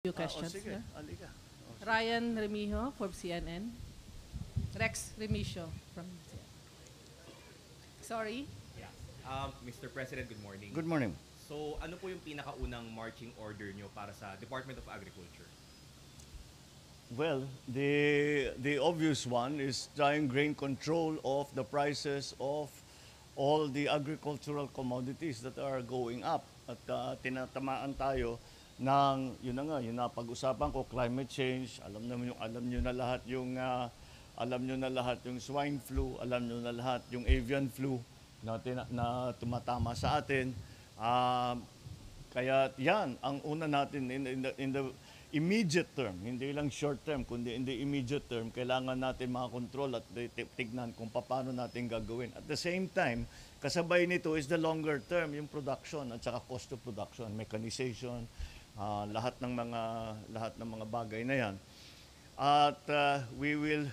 Few questions. Sige, Yeah. alika. Ryan Remijo from CNN. Rex Remigio from CNN. Sorry. Yeah. Mr. President, good morning. Good morning. So, ano po yung pinakaunang marching order nyo para sa Department of Agriculture? Well, the obvious one is trying grain control of the prices of all the agricultural commodities that are going up. At tinatamaan tayo ng, yun na nga, yun na pag-usapan ko, climate change, alam nyo na lahat yung swine flu, alam nyo na lahat yung avian flu na tumatama sa atin. Kaya yan, ang una natin in the immediate term, hindi lang short term, kundi in the immediate term, kailangan natin makakontrol at tignan kung paano natin gagawin. At the same time, kasabay nito is the longer term, yung production at saka cost of production, mechanization, lahat ng mga bagay na yan. At we will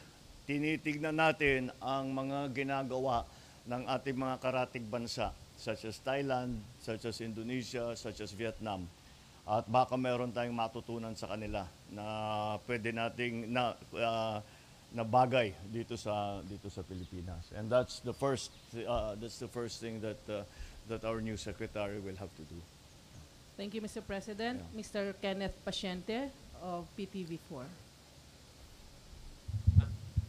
tinitignan natin ang mga ginagawa ng ating mga karatig bansa, such as Thailand, such as Indonesia, such as Vietnam. At baka meron tayong matutunan sa kanila na pwede nating na bagay dito sa Pilipinas. And that's the first thing that our new secretary will have to do. Thank you, Mr. President. Yeah. Mr. Kenneth Paciente of PTV4.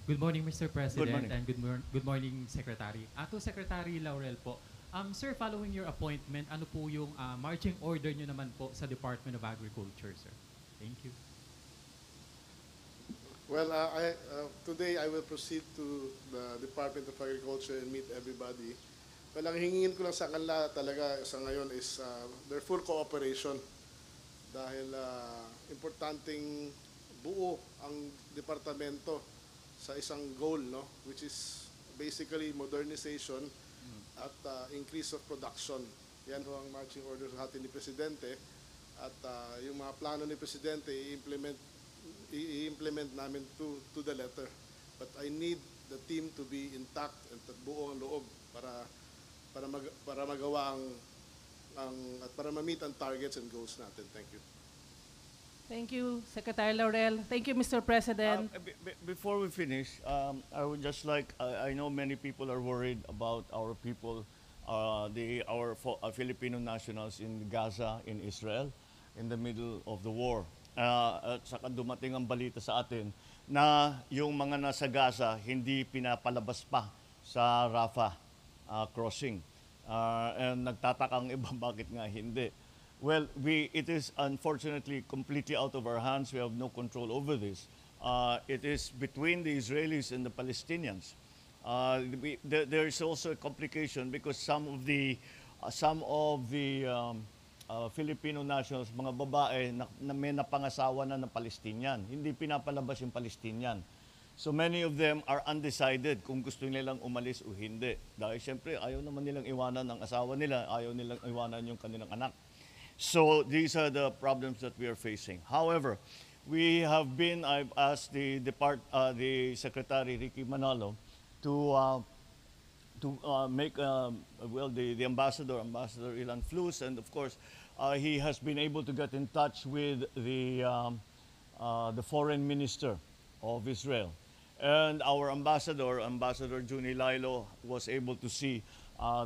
Good morning, Mr. President, morning. and good morning, Secretary. To Secretary Laurel po, sir, following your appointment, ano po yung marching order nyo naman po sa Department of Agriculture, sir? Thank you. Well, today I will proceed to the Department of Agriculture and meet everybody. Well, ang hingingin ko lang sa kanila talaga sa ngayon is their full cooperation dahil importanteng buo ang departamento sa isang goal, no, which is basically modernization at increase of production. Yan ho ang marching order sa atin ni Presidente at yung mga plano ni Presidente i-implement namin to the letter. But I need the team to be intact at buo ang loob para magawa at para ma-meet ang targets and goals natin. Thank you. Thank you, Secretary Laurel. Thank you, Mr. President. Before we finish, I would just like, I know many people are worried about our people, our Filipino nationals in Gaza, in Israel, in the middle of the war. At saka dumating ang balita sa atin na yung mga nasa Gaza hindi pinapalabas pa sa Rafah crossing. And nagtatakang iba bakit nga hindi. Well, it is unfortunately completely out of our hands. We have no control over this. It is between the Israelis and the Palestinians. There is also a complication because some of the Filipino nationals, mga babae, na may napangasawa na ng Palestinian. Hindi pinapalabas yung Palestinian. So many of them are undecided kung gusto nilang umalis o hindi. Dahil siyempre, ayaw naman nilang iwanan ang asawa nila, ayaw nilang iwanan yung kanilang anak. So these are the problems that we are facing. However, I've asked the Secretary Ricky Manalo to make the Ambassador Ilan Flus, and of course he has been able to get in touch with the Foreign Minister of Israel, and our Ambassador Juni Lailo, was able to see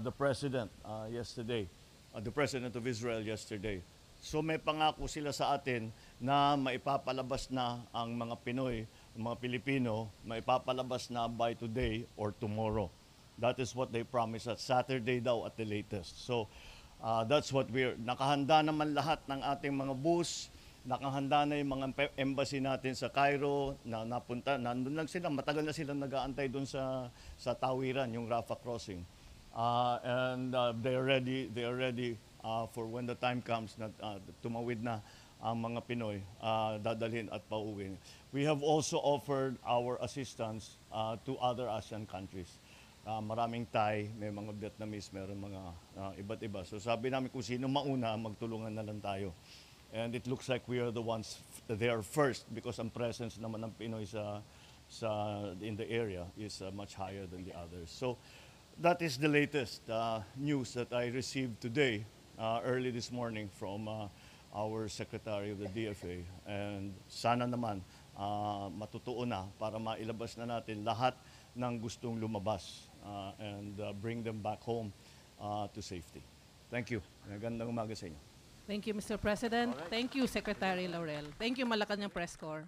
the President yesterday. The President of Israel yesterday. So may pangako sila sa atin na maipapalabas na ang mga Pinoy, mga Pilipino, maipapalabas na by today or tomorrow. That is what they promised us. Saturday daw at the latest. So that's what nakahanda naman lahat ng ating mga bus, nakahanda na yung mga embassy natin sa Cairo, nandun lang sila, matagal na silang nag-aantay dun sa tawiran, yung Rafah crossing. And they are ready for when the time comes na tumawid na ang mga Pinoy, dadalhin at pauwi. We have also offered our assistance to other ASEAN countries. Maraming Thai, may mga Vietnamese, meron mga iba't iba. So sabi namin kung sino mauna, magtulungan na lang tayo. And it looks like we are the ones there first because ang presence naman ng Pinoy in the area is much higher than the others. So that is the latest news that I received today, early this morning from our Secretary of the DFA. And sana naman matutuo na para mailabas na natin lahat ng gustong lumabas and bring them back home to safety. Thank you. Magandang umaga sa inyo. Thank you, Mr. President. Thank you, Secretary Laurel. Thank you, Malacanang Press Corps.